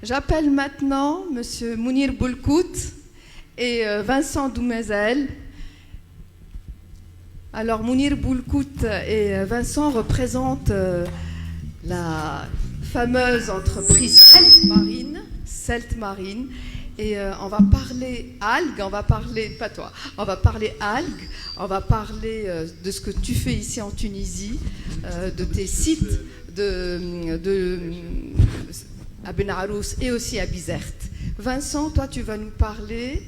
J'appelle maintenant M. Mounir Boulkout et Vincent Doumazel. Alors, Mounir Boulkout et Vincent représentent la fameuse entreprise Celt Marine. Et on va parler algues, on va parler, pas toi, on va parler algues, on va parler de ce que tu fais ici en Tunisie, de tes sites à Ben Arous et aussi à Bizerte. Vincent, toi tu vas nous parler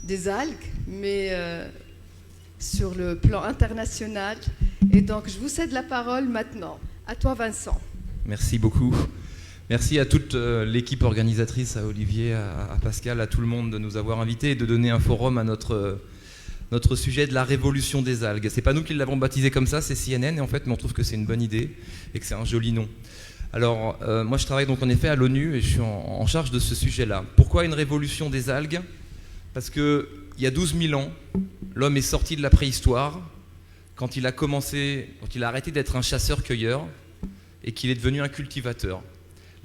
des algues, mais sur le plan international. Et donc je vous cède la parole maintenant. À toi Vincent. Merci beaucoup. Merci à toute l'équipe organisatrice, à Olivier, à Pascal, à tout le monde de nous avoir invités et de donner un forum à notre sujet de la révolution des algues. C'est pas nous qui l'avons baptisé comme ça, c'est CNN, et en fait, on trouve que c'est une bonne idée et que c'est un joli nom. Alors, moi je travaille donc en effet à l'ONU et je suis en charge de ce sujet-là. Pourquoi une révolution des algues? Parce qu'il y a 12 000 ans, l'homme est sorti de la préhistoire quand il a arrêté d'être un chasseur-cueilleur et qu'il est devenu un cultivateur.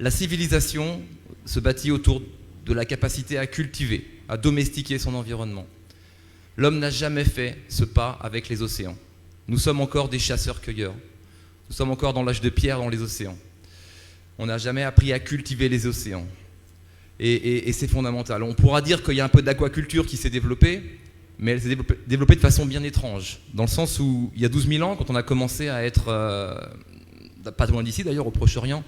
La civilisation se bâtit autour de la capacité à cultiver, à domestiquer son environnement. L'homme n'a jamais fait ce pas avec les océans. Nous sommes encore des chasseurs-cueilleurs. Nous sommes encore dans l'âge de pierre dans les océans. On n'a jamais appris à cultiver les océans. Et c'est fondamental. On pourra dire qu'il y a un peu d'aquaculture qui s'est développée, mais elle s'est développée de façon bien étrange. Dans le sens où, il y a 12 000 ans, quand on a commencé à être, pas loin d'ici d'ailleurs, au Proche-Orient,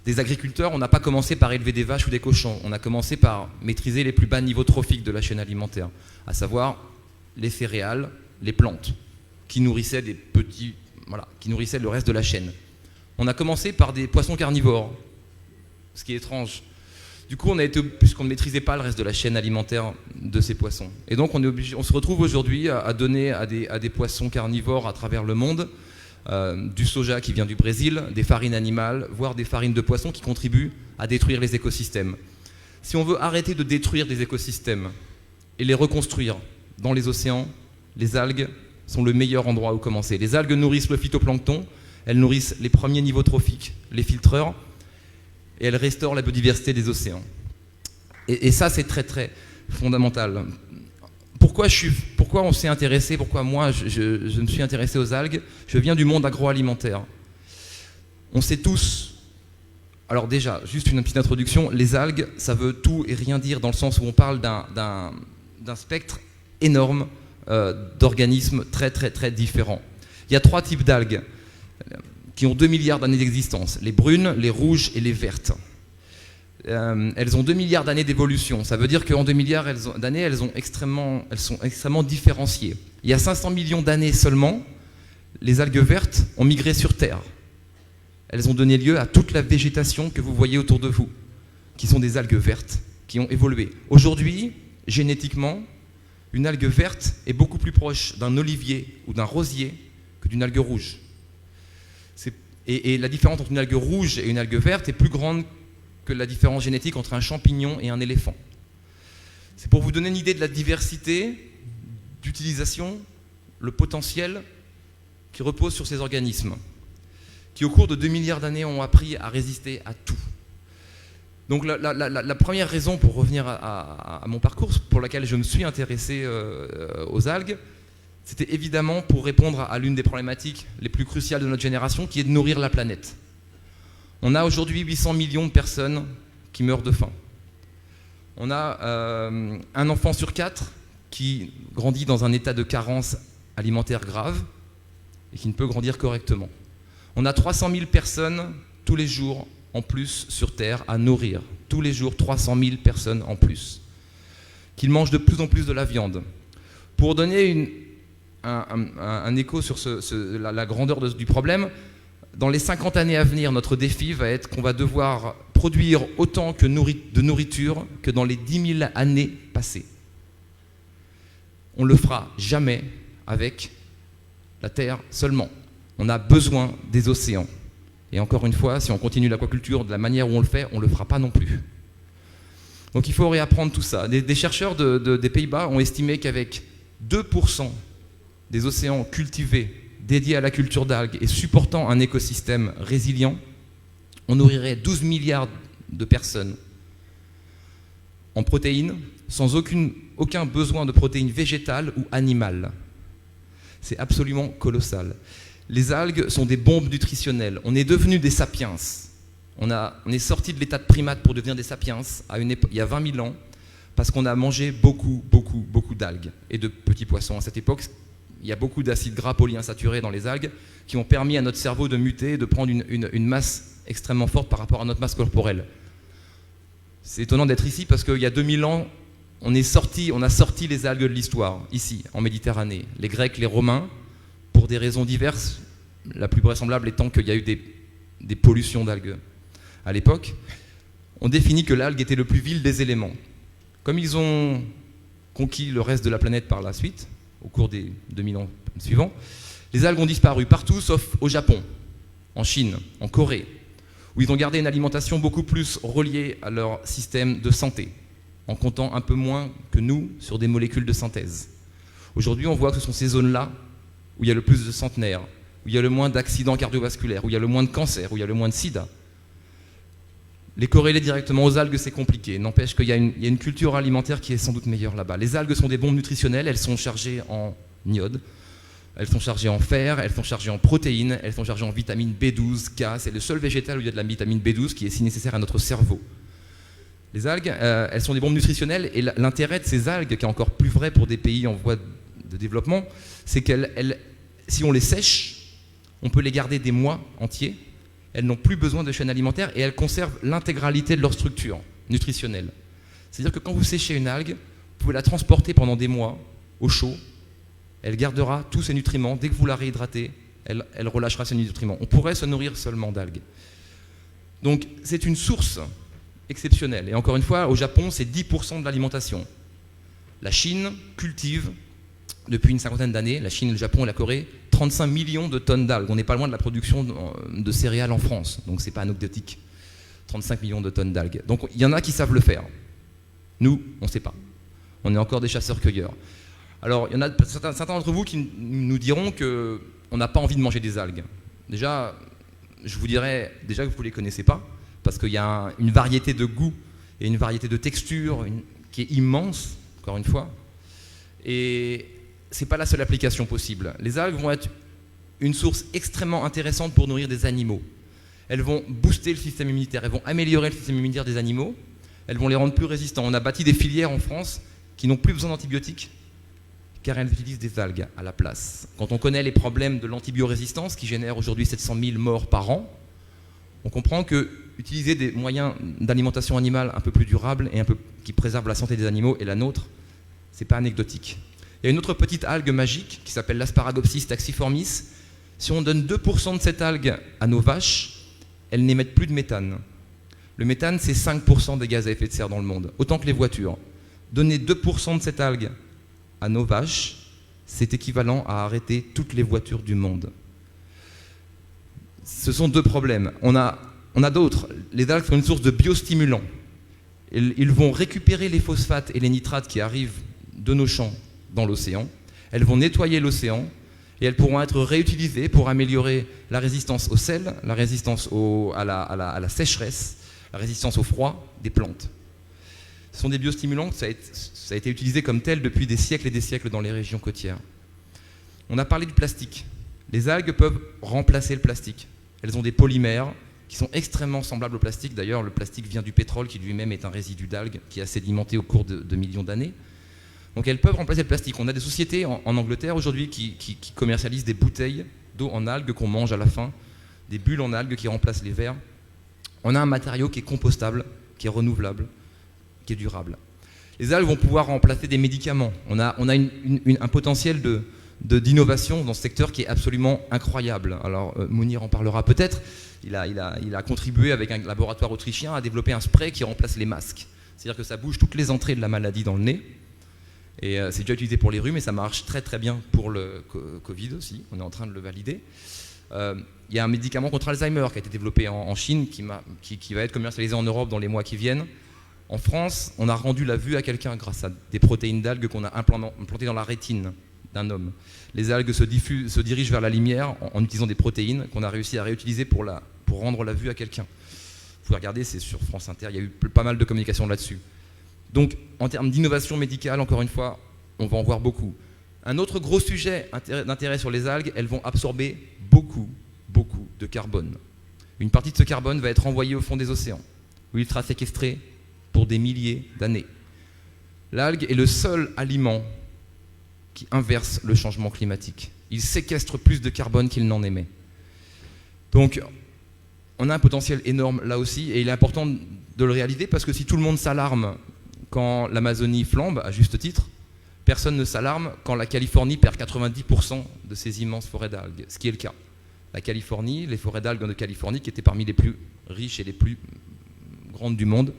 des agriculteurs, on n'a pas commencé par élever des vaches ou des cochons. On a commencé par maîtriser les plus bas niveaux trophiques de la chaîne alimentaire, à savoir les céréales, les plantes, qui nourrissaient qui nourrissaient le reste de la chaîne. On a commencé par des poissons carnivores, ce qui est étrange. Du coup, puisqu'on ne maîtrisait pas le reste de la chaîne alimentaire de ces poissons. Et donc, on se retrouve aujourd'hui à donner à des poissons carnivores à travers le monde du soja qui vient du Brésil, des farines animales, voire des farines de poissons qui contribuent à détruire les écosystèmes. Si on veut arrêter de détruire des écosystèmes et les reconstruire dans les océans, les algues sont le meilleur endroit où commencer. Les algues nourrissent le phytoplancton, elles nourrissent les premiers niveaux trophiques, les filtreurs, et elles restaurent la biodiversité des océans. Et ça, c'est très très fondamental. Pourquoi on s'est intéressé, pourquoi moi je me suis intéressé aux algues? Je viens du monde agroalimentaire. On sait tous, alors déjà, juste une petite introduction, les algues, ça veut tout et rien dire dans le sens où on parle d'un spectre énorme d'organismes très très très différents. Il y a 3 types d'algues qui ont 2 milliards d'années d'existence, les brunes, les rouges et les vertes. Elles ont 2 milliards d'années d'évolution. Ça veut dire qu'en 2 milliards d'années, elles sont extrêmement différenciées. Il y a 500 millions d'années seulement, les algues vertes ont migré sur Terre. Elles ont donné lieu à toute la végétation que vous voyez autour de vous, qui sont des algues vertes, qui ont évolué. Aujourd'hui, génétiquement, une algue verte est beaucoup plus proche d'un olivier ou d'un rosier que d'une algue rouge. Et la différence entre une algue rouge et une algue verte est plus grande que la différence génétique entre un champignon et un éléphant. C'est pour vous donner une idée de la diversité d'utilisation, le potentiel qui repose sur ces organismes, qui au cours de 2 milliards d'années ont appris à résister à tout. Donc la première raison, pour revenir à mon parcours, pour laquelle je me suis intéressé aux algues, c'était évidemment pour répondre à l'une des problématiques les plus cruciales de notre génération, qui est de nourrir la planète. On a aujourd'hui 800 millions de personnes qui meurent de faim. On a un enfant sur 4 qui grandit dans un état de carence alimentaire grave et qui ne peut grandir correctement. On a 300 000 personnes tous les jours en plus sur Terre à nourrir. Tous les jours, 300 000 personnes en plus. Qui mangent de plus en plus de la viande. Pour donner un écho sur la grandeur du problème, dans les 50 années à venir, notre défi va être qu'on va devoir produire autant de nourriture que dans les 10 000 années passées. On ne le fera jamais avec la Terre seulement. On a besoin des océans. Et encore une fois, si on continue l'aquaculture de la manière où on le fait, on ne le fera pas non plus. Donc il faut réapprendre tout ça. Des chercheurs des Pays-Bas ont estimé qu'avec 2% des océans cultivés, dédiés à la culture d'algues et supportant un écosystème résilient, on nourrirait 12 milliards de personnes en protéines sans aucun besoin de protéines végétales ou animales. C'est absolument colossal. Les algues sont des bombes nutritionnelles. On est devenus des sapiens. On est sorti de l'état de primate pour devenir des sapiens il y a 20 000 ans parce qu'on a mangé beaucoup d'algues et de petits poissons. À cette époque, il y a beaucoup d'acides gras polyinsaturés dans les algues qui ont permis à notre cerveau de muter et de prendre une masse extrêmement forte par rapport à notre masse corporelle. C'est étonnant d'être ici parce qu'il y a 2000 ans, on a sorti les algues de l'histoire, ici, en Méditerranée. Les Grecs, les Romains, pour des raisons diverses, la plus vraisemblable étant qu'il y a eu des pollutions d'algues. À l'époque, on définit que l'algue était le plus vil des éléments. Comme ils ont conquis le reste de la planète par la suite, au cours des 2000 ans suivants, les algues ont disparu partout sauf au Japon, en Chine, en Corée, où ils ont gardé une alimentation beaucoup plus reliée à leur système de santé, en comptant un peu moins que nous sur des molécules de synthèse. Aujourd'hui, on voit que ce sont ces zones-là où il y a le plus de centenaires, où il y a le moins d'accidents cardiovasculaires, où il y a le moins de cancers, où il y a le moins de sida. Les corréler directement aux algues, c'est compliqué. N'empêche qu'il y a une culture alimentaire qui est sans doute meilleure là-bas. Les algues sont des bombes nutritionnelles, elles sont chargées en iode, elles sont chargées en fer, elles sont chargées en protéines, elles sont chargées en vitamine B12, K. C'est le seul végétal où il y a de la vitamine B12 qui est si nécessaire à notre cerveau. Les algues, elles sont des bombes nutritionnelles et l'intérêt de ces algues, qui est encore plus vrai pour des pays en voie de développement, c'est si on les sèche, on peut les garder des mois entiers. Elles n'ont plus besoin de chaîne alimentaire et elles conservent l'intégralité de leur structure nutritionnelle. C'est-à-dire que quand vous séchez une algue, vous pouvez la transporter pendant des mois au chaud. Elle gardera tous ses nutriments. Dès que vous la réhydratez, elle relâchera ses nutriments. On pourrait se nourrir seulement d'algues. Donc c'est une source exceptionnelle. Et encore une fois, au Japon, c'est 10% de l'alimentation. La Chine cultive, depuis une cinquantaine d'années, la Chine, le Japon et la Corée, 35 millions de tonnes d'algues. On n'est pas loin de la production de céréales en France, donc c'est pas anecdotique. 35 millions de tonnes d'algues. Donc il y en a qui savent le faire. Nous, on ne sait pas. On est encore des chasseurs-cueilleurs. Alors il y en a certains d'entre vous qui nous diront qu'on n'a pas envie de manger des algues. Déjà, je vous dirais que vous ne les connaissez pas, parce qu'il y a une variété de goûts et une variété de textures qui est immense, encore une fois. Et ce n'est pas la seule application possible. Les algues vont être une source extrêmement intéressante pour nourrir des animaux. Elles vont booster le système immunitaire, elles vont améliorer le système immunitaire des animaux, elles vont les rendre plus résistants. On a bâti des filières en France qui n'ont plus besoin d'antibiotiques car elles utilisent des algues à la place. Quand on connaît les problèmes de l'antibiorésistance qui génèrent aujourd'hui 700 000 morts par an, on comprend que utiliser des moyens d'alimentation animale un peu plus durables et qui préservent la santé des animaux et la nôtre, c'est pas anecdotique. Il y a une autre petite algue magique qui s'appelle l'Asparagopsis taxiformis. Si on donne 2% de cette algue à nos vaches, elles n'émettent plus de méthane. Le méthane, c'est 5% des gaz à effet de serre dans le monde, autant que les voitures. Donner 2% de cette algue à nos vaches, c'est équivalent à arrêter toutes les voitures du monde. Ce sont deux problèmes. On a d'autres. Les algues sont une source de biostimulants. Ils vont récupérer les phosphates et les nitrates qui arrivent de nos champs dans l'océan. Elles vont nettoyer l'océan et elles pourront être réutilisées pour améliorer la résistance au sel, la résistance à la sécheresse, la résistance au froid des plantes. Ce sont des biostimulants, ça a été utilisé comme tel depuis des siècles et des siècles dans les régions côtières. On a parlé du plastique. Les algues peuvent remplacer le plastique. Elles ont des polymères qui sont extrêmement semblables au plastique. D'ailleurs, le plastique vient du pétrole qui lui-même est un résidu d'algues qui a sédimenté au cours de millions d'années. Donc elles peuvent remplacer le plastique. On a des sociétés en Angleterre aujourd'hui qui commercialisent des bouteilles d'eau en algues qu'on mange à la fin, des bulles en algues qui remplacent les verres. On a un matériau qui est compostable, qui est renouvelable, qui est durable. Les algues vont pouvoir remplacer des médicaments. On a un potentiel d'innovation dans ce secteur qui est absolument incroyable. Alors Mounir en parlera peut-être. Il a contribué avec un laboratoire autrichien à développer un spray qui remplace les masques. C'est-à-dire que ça bouge toutes les entrées de la maladie dans le nez. Et c'est déjà utilisé pour les rhumes et ça marche très très bien pour le Covid aussi. On est en train de le valider. Il y a un médicament contre Alzheimer qui a été développé en Chine qui va être commercialisé en Europe dans les mois qui viennent. En France, on a rendu la vue à quelqu'un grâce à des protéines d'algues qu'on a implantées dans la rétine d'un homme. Les algues se dirigent vers la lumière en utilisant des protéines qu'on a réussi à réutiliser pour rendre la vue à quelqu'un. Vous pouvez regarder, c'est sur France Inter, il y a eu pas mal de communication là-dessus. Donc, en termes d'innovation médicale, encore une fois, on va en voir beaucoup. Un autre gros sujet d'intérêt sur les algues, elles vont absorber beaucoup de carbone. Une partie de ce carbone va être envoyée au fond des océans, où il sera séquestré pour des milliers d'années. L'algue est le seul aliment qui inverse le changement climatique. Il séquestre plus de carbone qu'il n'en émet. Donc, on a un potentiel énorme là aussi, et il est important de le réaliser, parce que si tout le monde s'alarme quand l'Amazonie flambe, à juste titre, personne ne s'alarme quand la Californie perd 90% de ses immenses forêts d'algues, ce qui est le cas. La Californie, les forêts d'algues de Californie, qui étaient parmi les plus riches et les plus grandes du monde,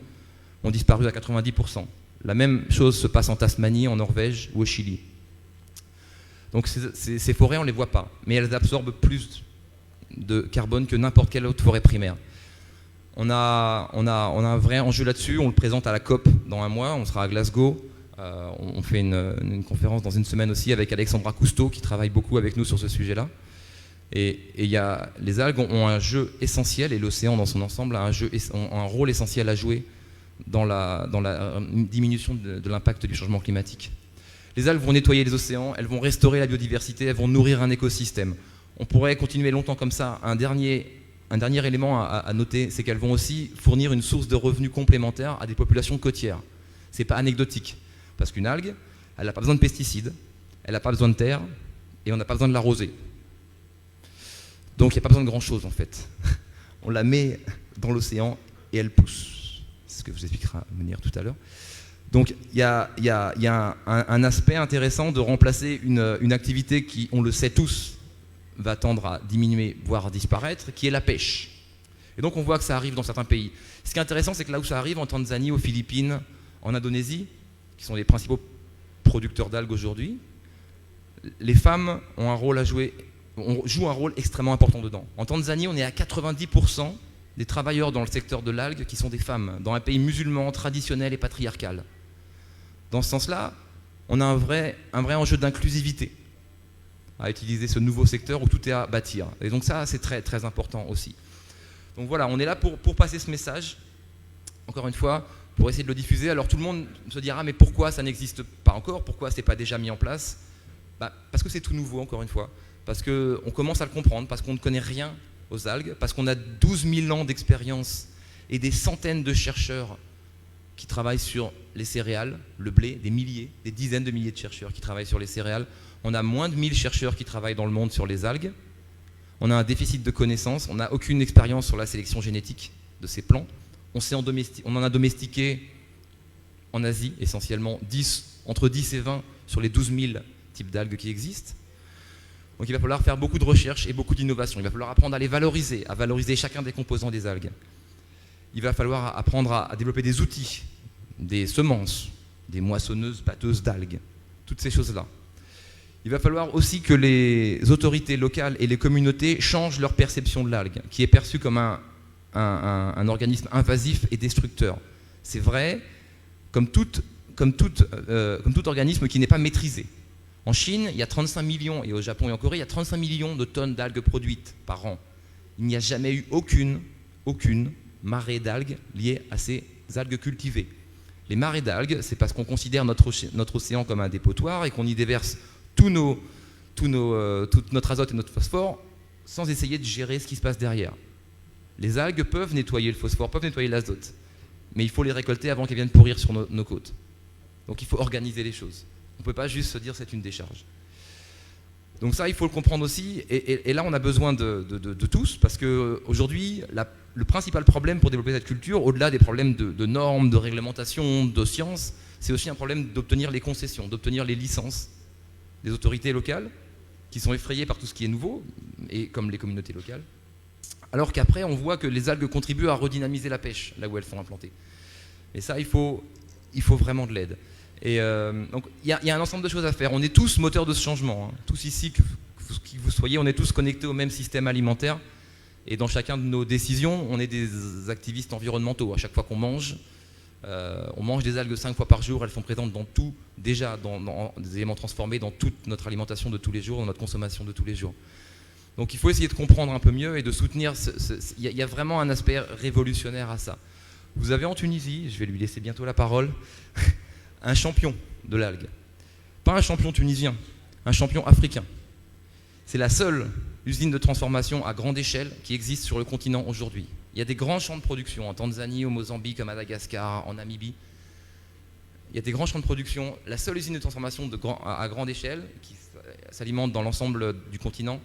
ont disparu à 90%. La même chose se passe en Tasmanie, en Norvège ou au Chili. Donc ces forêts, on ne les voit pas, mais elles absorbent plus de carbone que n'importe quelle autre forêt primaire. On a un vrai enjeu là-dessus, on le présente à la COP dans un mois, on sera à Glasgow. On fait une conférence dans une semaine aussi avec Alexandra Cousteau qui travaille beaucoup avec nous sur ce sujet-là. Et les algues ont un jeu essentiel, et l'océan dans son ensemble a un rôle essentiel à jouer dans la diminution de l'impact du changement climatique. Les algues vont nettoyer les océans, elles vont restaurer la biodiversité, elles vont nourrir un écosystème. On pourrait continuer longtemps comme ça. Un dernier élément à noter, c'est qu'elles vont aussi fournir une source de revenus complémentaire à des populations côtières. C'est pas anecdotique, parce qu'une algue, elle n'a pas besoin de pesticides, elle n'a pas besoin de terre, et on n'a pas besoin de l'arroser. Donc il n'y a pas besoin de grand-chose en fait. On la met dans l'océan et elle pousse. C'est ce que vous expliquera Mounir tout à l'heure. Donc il y a un aspect intéressant de remplacer une activité qui, on le sait tous, va tendre à diminuer, voire à disparaître, qui est la pêche. Et donc on voit que ça arrive dans certains pays. Ce qui est intéressant, c'est que là où ça arrive, en Tanzanie, aux Philippines, en Indonésie, qui sont les principaux producteurs d'algues aujourd'hui, les femmes ont un rôle à jouer, on joue un rôle extrêmement important dedans. En Tanzanie, on est à 90% des travailleurs dans le secteur de l'algue qui sont des femmes, dans un pays musulman, traditionnel et patriarcal. Dans ce sens-là, on a un vrai enjeu d'inclusivité à utiliser ce nouveau secteur où tout est à bâtir. Et donc ça, c'est très, très important aussi. Donc voilà, on est là pour passer ce message, encore une fois, pour essayer de le diffuser. Alors tout le monde se dira, mais pourquoi ça n'existe pas encore? Pourquoi ce n'est pas déjà mis en place? Parce que c'est tout nouveau, encore une fois. Parce qu'on commence à le comprendre, parce qu'on ne connaît rien aux algues, parce qu'on a 12 000 ans d'expérience et des centaines de chercheurs qui travaillent sur les céréales, le blé, des milliers, des dizaines de milliers de chercheurs qui travaillent sur les céréales. On a moins de 1000 chercheurs qui travaillent dans le monde sur les algues. On a un déficit de connaissances, on n'a aucune expérience sur la sélection génétique de ces plants. On en a domestiqué en Asie, essentiellement entre 10 et 20 sur les 12 000 types d'algues qui existent. Donc il va falloir faire beaucoup de recherches et beaucoup d'innovation. Il va falloir apprendre à les valoriser, à valoriser chacun des composants des algues. Il va falloir apprendre à développer des outils, des semences, des moissonneuses, batteuses d'algues, toutes ces choses-là. Il va falloir aussi que les autorités locales et les communautés changent leur perception de l'algue, qui est perçue comme un organisme invasif et destructeur. C'est vrai, comme tout organisme qui n'est pas maîtrisé. En Chine, il y a 35 millions, et au Japon et en Corée, il y a 35 millions de tonnes d'algues produites par an. Il n'y a jamais eu aucune marée d'algues liée à ces algues cultivées. Les marées d'algues, c'est parce qu'on considère notre océan comme un dépotoir et qu'on y déverse tout notre azote et notre phosphore sans essayer de gérer ce qui se passe derrière. Les algues peuvent nettoyer le phosphore, peuvent nettoyer l'azote, mais il faut les récolter avant qu'elles viennent pourrir sur nos côtes. Donc il faut organiser les choses. On ne peut pas juste se dire c'est une décharge. Donc ça, il faut le comprendre aussi, et là on a besoin de tous, parce qu'aujourd'hui, le principal problème pour développer cette culture, au-delà des problèmes de normes, de réglementation, de sciences, c'est aussi un problème d'obtenir les concessions, d'obtenir les licences des autorités locales, qui sont effrayées par tout ce qui est nouveau, et comme les communautés locales, alors qu'après on voit que les algues contribuent à redynamiser la pêche, là où elles sont implantées. Et ça, il faut vraiment de l'aide. Et donc il y a un ensemble de choses à faire. On est tous moteurs de ce changement, hein. Tous ici, qui vous soyez, on est tous connectés au même système alimentaire. Et dans chacun de nos décisions, on est des activistes environnementaux. À chaque fois qu'on mange, on mange des algues 5 fois par jour. Elles sont présentes dans tout, déjà dans des éléments transformés, dans toute notre alimentation de tous les jours, dans notre consommation de tous les jours. Donc il faut essayer de comprendre un peu mieux et de soutenir. Il y a vraiment un aspect révolutionnaire à ça. Vous avez en Tunisie, je vais lui laisser bientôt la parole, un champion de l'algue. Pas un champion tunisien, un champion africain. C'est la seule usine de transformation à grande échelle qui existe sur le continent aujourd'hui. Il y a des grands champs de production en Tanzanie, au Mozambique, à Madagascar, en Namibie. Il y a des grands champs de production. La seule usine de transformation à grande échelle qui s'alimente dans l'ensemble du continent,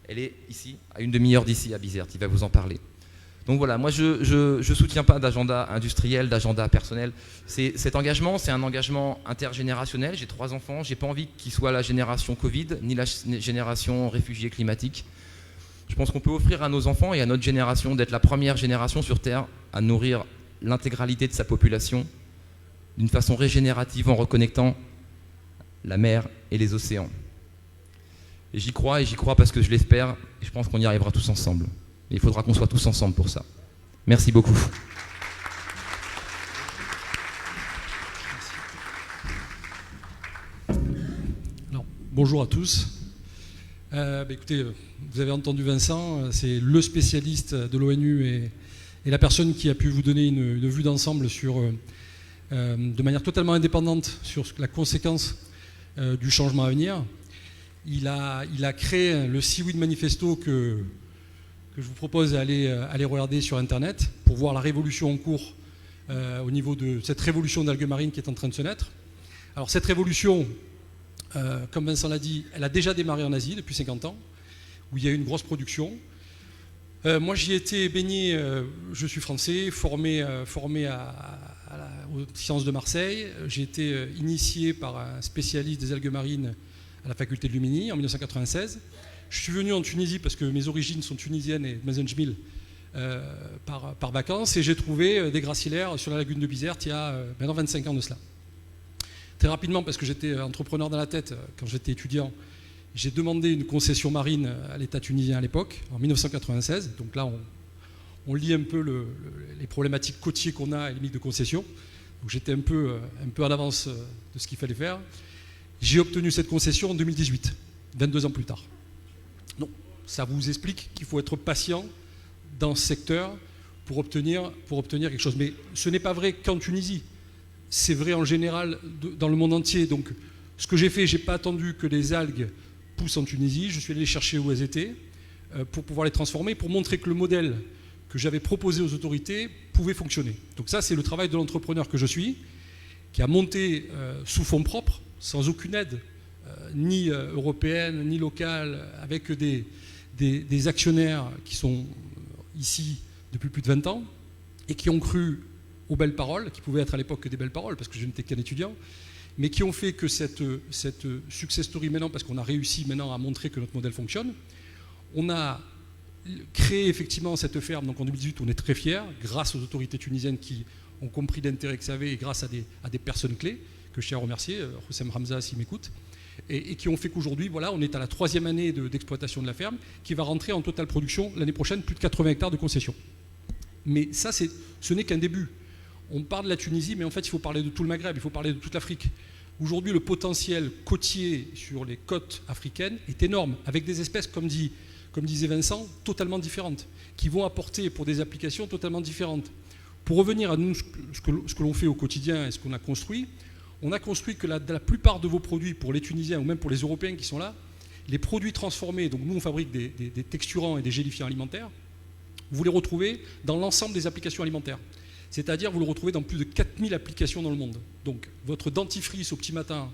elle est ici, à une demi-heure d'ici, à Bizerte. Il va vous en parler. Donc voilà, moi je ne soutiens pas d'agenda industriel, d'agenda personnel. Cet engagement, c'est un engagement intergénérationnel. J'ai 3 enfants, je n'ai pas envie qu'ils soient la génération Covid, ni la génération réfugiés climatiques. Je pense qu'on peut offrir à nos enfants et à notre génération d'être la première génération sur Terre à nourrir l'intégralité de sa population d'une façon régénérative en reconnectant la mer et les océans. Et j'y crois parce que je l'espère, et je pense qu'on y arrivera tous ensemble. Et il faudra qu'on soit tous ensemble pour ça. Merci beaucoup. Alors, bonjour à tous. Écoutez, vous avez entendu Vincent, c'est le spécialiste de l'ONU et la personne qui a pu vous donner une vue d'ensemble sur, de manière totalement indépendante sur la conséquence du changement à venir. Il a créé le Seaweed Manifesto que je vous propose d'aller regarder sur Internet pour voir la révolution en cours au niveau de cette révolution d'algues marines qui est en train de se naître. Alors cette révolution, comme Vincent l'a dit, elle a déjà démarré en Asie depuis 50 ans, où il y a eu une grosse production. Moi j'y ai été baigné, je suis français, formé aux sciences de Marseille. J'ai été initié par un spécialiste des algues marines à la faculté de Lumini en 1996. Je suis venu en Tunisie parce que mes origines sont tunisiennes et de Mazenjmil par vacances, et j'ai trouvé des gracilaires sur la lagune de Bizerte il y a maintenant 25 ans de cela. Très rapidement, parce que j'étais entrepreneur dans la tête quand j'étais étudiant, j'ai demandé une concession marine à l'État tunisien à l'époque, en 1996. Donc là, on lit un peu les problématiques côtiers qu'on a et les limites de concession. Donc j'étais un peu en avance de ce qu'il fallait faire. J'ai obtenu cette concession en 2018, 22 ans plus tard. Donc ça vous explique qu'il faut être patient dans ce secteur pour obtenir quelque chose. Mais ce n'est pas vrai qu'en Tunisie. C'est vrai en général dans le monde entier. Donc ce que j'ai fait, je n'ai pas attendu que les algues poussent en Tunisie. Je suis allé les chercher où elles étaient pour pouvoir les transformer, pour montrer que le modèle que j'avais proposé aux autorités pouvait fonctionner. Donc ça, c'est le travail de l'entrepreneur que je suis, qui a monté sous fonds propres, sans aucune aide, ni européenne, ni locale, avec des actionnaires qui sont ici depuis plus de 20 ans et qui ont cru aux belles paroles, qui pouvaient être à l'époque que des belles paroles, parce que je n'étais qu'un étudiant, mais qui ont fait que cette success story maintenant, parce qu'on a réussi maintenant à montrer que notre modèle fonctionne, on a créé effectivement cette ferme. Donc en 2018, on est très fiers, grâce aux autorités tunisiennes qui ont compris l'intérêt que ça avait et grâce à des personnes clés, que je tiens à remercier, Houssem Hamza s'il m'écoute, et qui ont fait qu'aujourd'hui, voilà, on est à la 3e année d'exploitation de la ferme, qui va rentrer en totale production l'année prochaine, plus de 80 hectares de concession. Mais ça, ce n'est qu'un début. On parle de la Tunisie, mais en fait, il faut parler de tout le Maghreb, il faut parler de toute l'Afrique. Aujourd'hui, le potentiel côtier sur les côtes africaines est énorme, avec des espèces, comme disait Vincent, totalement différentes, qui vont apporter pour des applications totalement différentes. Pour revenir à nous, ce que l'on fait au quotidien et ce qu'on a construit, on a construit que la plupart de vos produits, pour les Tunisiens ou même pour les Européens qui sont là, les produits transformés, donc nous on fabrique des texturants et des gélifiants alimentaires, vous les retrouvez dans l'ensemble des applications alimentaires. C'est-à-dire vous le retrouvez dans plus de 4000 applications dans le monde. Donc votre dentifrice au petit matin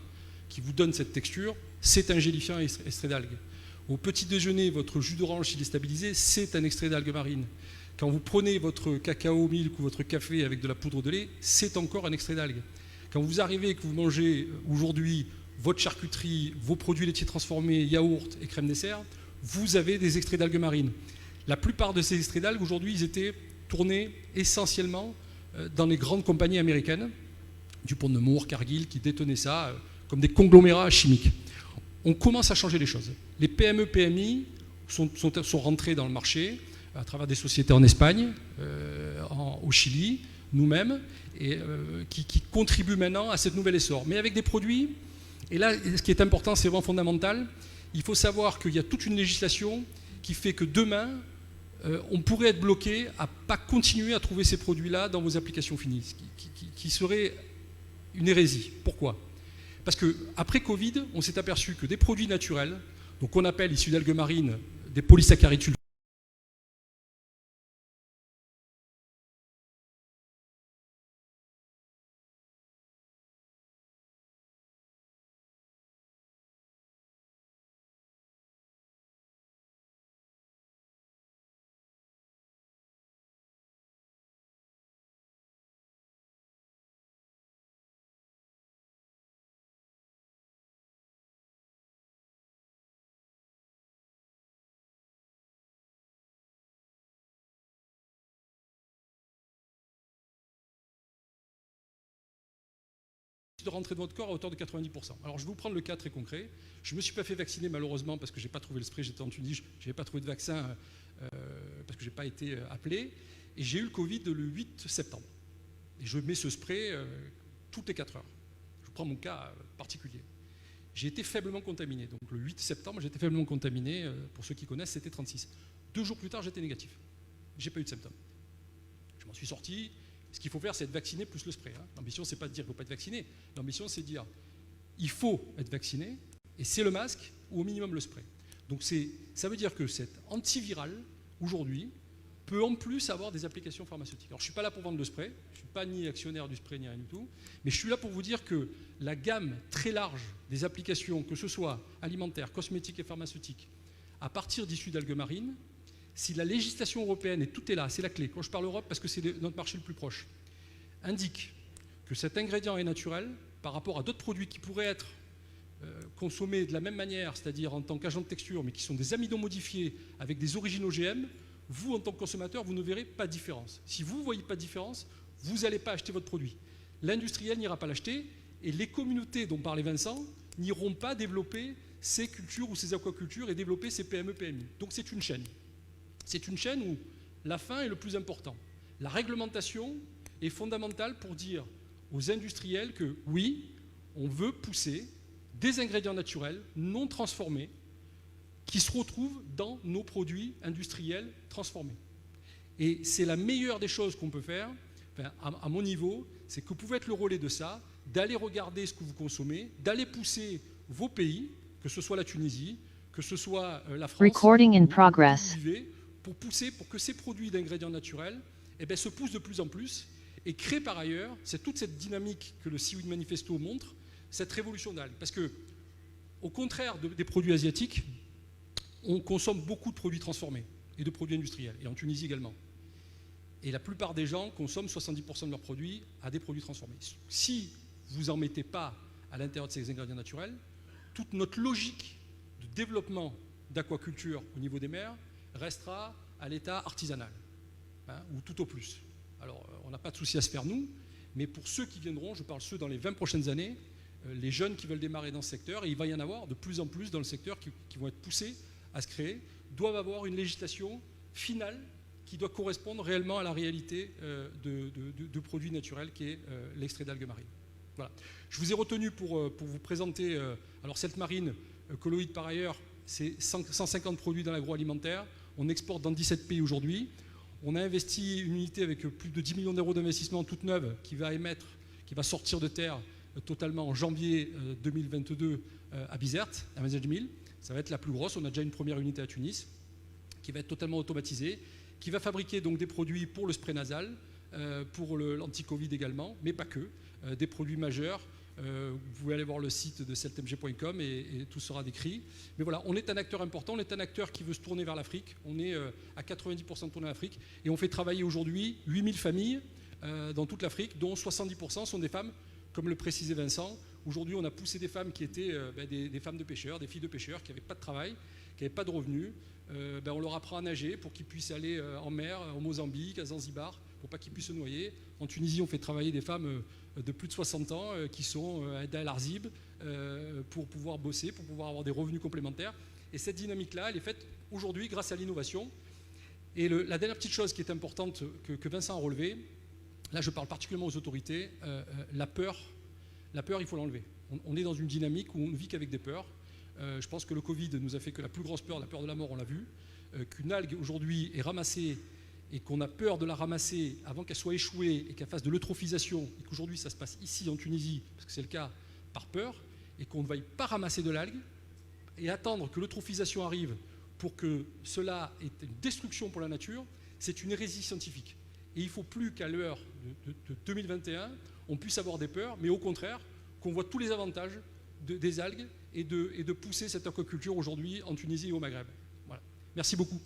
qui vous donne cette texture, c'est un gélifiant extrait d'algues. Au petit déjeuner, votre jus d'orange s'il est stabilisé, c'est un extrait d'algues marines. Quand vous prenez votre cacao milk ou votre café avec de la poudre de lait, c'est encore un extrait d'algues. Quand vous arrivez et que vous mangez aujourd'hui votre charcuterie, vos produits laitiers transformés, yaourts et crème dessert, vous avez des extraits d'algues marines. La plupart de ces extraits d'algues, aujourd'hui, ils étaient tournés essentiellement dans les grandes compagnies américaines, DuPont de Nemours, Cargill, qui détenaient ça comme des conglomérats chimiques. On commence à changer les choses. Les PME, PMI sont rentrés dans le marché à travers des sociétés en Espagne, au Chili, nous-mêmes, et qui contribuent maintenant à cette nouvelle essor. Mais avec des produits, et là, ce qui est important, c'est vraiment fondamental, il faut savoir qu'il y a toute une législation qui fait que demain, on pourrait être bloqué à ne pas continuer à trouver ces produits-là dans vos applications finies, ce qui serait une hérésie. Pourquoi ? Parce qu'après Covid, on s'est aperçu que des produits naturels, donc qu'on appelle issus d'algues marines des polysaccharides sulfureux, de rentrer dans votre corps à hauteur de 90%. Alors je vais vous prendre le cas très concret. Je ne me suis pas fait vacciner malheureusement parce que je n'ai pas trouvé le spray, j'étais en Tunisie, je n'avais pas trouvé de vaccin parce que je n'ai pas été appelé. Et j'ai eu le Covid le 8 septembre. Et je mets ce spray toutes les 4 heures. Je prends mon cas particulier. J'ai été faiblement contaminé. Donc le 8 septembre, j'ai été faiblement contaminé. Pour ceux qui connaissent, c'était 36. 2 jours plus tard, j'étais négatif. Je n'ai pas eu de symptômes. Je m'en suis sorti. Ce qu'il faut faire, c'est être vacciné plus le spray. L'ambition, c'est pas de dire qu'il ne faut pas être vacciné. L'ambition, c'est de dire il faut être vacciné, et c'est le masque ou au minimum le spray. Donc ça veut dire que cet antiviral, aujourd'hui, peut en plus avoir des applications pharmaceutiques. Alors je ne suis pas là pour vendre le spray, je ne suis pas ni actionnaire du spray ni rien du tout, mais je suis là pour vous dire que la gamme très large des applications, que ce soit alimentaires, cosmétiques et pharmaceutiques, à partir d'issus d'algues marines, si la législation européenne, et tout est là, c'est la clé, quand je parle Europe parce que c'est notre marché le plus proche, indique que cet ingrédient est naturel par rapport à d'autres produits qui pourraient être consommés de la même manière, c'est-à-dire en tant qu'agent de texture, mais qui sont des amidons modifiés avec des origines OGM, vous, en tant que consommateur, vous ne verrez pas de différence. Si vous ne voyez pas de différence, vous n'allez pas acheter votre produit. L'industriel n'ira pas l'acheter, et les communautés dont parlait Vincent n'iront pas développer ces cultures ou ces aquacultures et développer ces PME, PMI. Donc c'est une chaîne. C'est une chaîne où la fin est le plus important. La réglementation est fondamentale pour dire aux industriels que oui, on veut pousser des ingrédients naturels non transformés qui se retrouvent dans nos produits industriels transformés. Et c'est la meilleure des choses qu'on peut faire, enfin, à mon niveau, c'est que vous pouvez être le relais de ça, d'aller regarder ce que vous consommez, d'aller pousser vos pays, que ce soit la Tunisie, que ce soit la France, Recording in progress. pour pousser pour que ces produits d'ingrédients naturels se poussent de plus en plus et créent par ailleurs toute cette dynamique que le Seaweed Manifesto montre, cette révolution d'algues. Parce que, au contraire des produits asiatiques, on consomme beaucoup de produits transformés et de produits industriels, et en Tunisie également. Et la plupart des gens consomment 70% de leurs produits à des produits transformés. Si vous n'en mettez pas à l'intérieur de ces ingrédients naturels, toute notre logique de développement d'aquaculture au niveau des mers restera à l'état artisanal, ou tout au plus. Alors, on n'a pas de souci à se faire nous, mais pour ceux qui viendront, je parle ceux dans les 20 prochaines années, les jeunes qui veulent démarrer dans ce secteur, et il va y en avoir de plus en plus dans le secteur qui vont être poussés à se créer, doivent avoir une législation finale qui doit correspondre réellement à la réalité de produits naturels qui est l'extrait d'algues marines. Voilà. Je vous ai retenu pour vous présenter, alors Celt Marine, colloïde par ailleurs, c'est 150 produits dans l'agroalimentaire, on exporte dans 17 pays aujourd'hui, on a investi une unité avec plus de 10 millions d'euros d'investissement toute neuve qui va sortir de terre totalement en janvier 2022 à Bizerte, à Mezedjmil. Ça va être la plus grosse, on a déjà une première unité à Tunis qui va être totalement automatisée, qui va fabriquer donc des produits pour le spray nasal, pour l'anti-Covid également, mais pas que, des produits majeurs. Vous pouvez aller voir le site de celtmg.com et tout sera décrit. Mais voilà, on est un acteur important, on est un acteur qui veut se tourner vers l'Afrique. On est à 90% tourné vers l'Afrique et on fait travailler aujourd'hui 8000 familles dans toute l'Afrique, dont 70% sont des femmes, comme le précisait Vincent. Aujourd'hui, on a poussé des femmes qui étaient des femmes de pêcheurs, des filles de pêcheurs qui n'avaient pas de travail, qui n'avaient pas de revenus. On leur apprend à nager pour qu'ils puissent aller en mer, au Mozambique, à Zanzibar, pour pas qu'ils puissent se noyer. En Tunisie, on fait travailler des femmes de plus de 60 ans qui sont à El Arzib pour pouvoir bosser, pour pouvoir avoir des revenus complémentaires. Et cette dynamique-là, elle est faite aujourd'hui grâce à l'innovation. Et la dernière petite chose qui est importante que Vincent a relevée, là je parle particulièrement aux autorités, la peur, il faut l'enlever. On est dans une dynamique où on ne vit qu'avec des peurs. Je pense que le Covid nous a fait que la plus grosse peur, la peur de la mort, on l'a vu. qu'une algue aujourd'hui est ramassée et qu'on a peur de la ramasser avant qu'elle soit échouée et qu'elle fasse de l'eutrophisation, et qu'aujourd'hui ça se passe ici en Tunisie, parce que c'est le cas, par peur, et qu'on ne veuille pas ramasser de l'algue et attendre que l'eutrophisation arrive pour que cela ait une destruction pour la nature, c'est une hérésie scientifique. Et il ne faut plus qu'à l'heure de 2021, on puisse avoir des peurs, mais au contraire, qu'on voit tous les avantages des algues et de pousser cette aquaculture aujourd'hui en Tunisie et au Maghreb. Voilà. Merci beaucoup.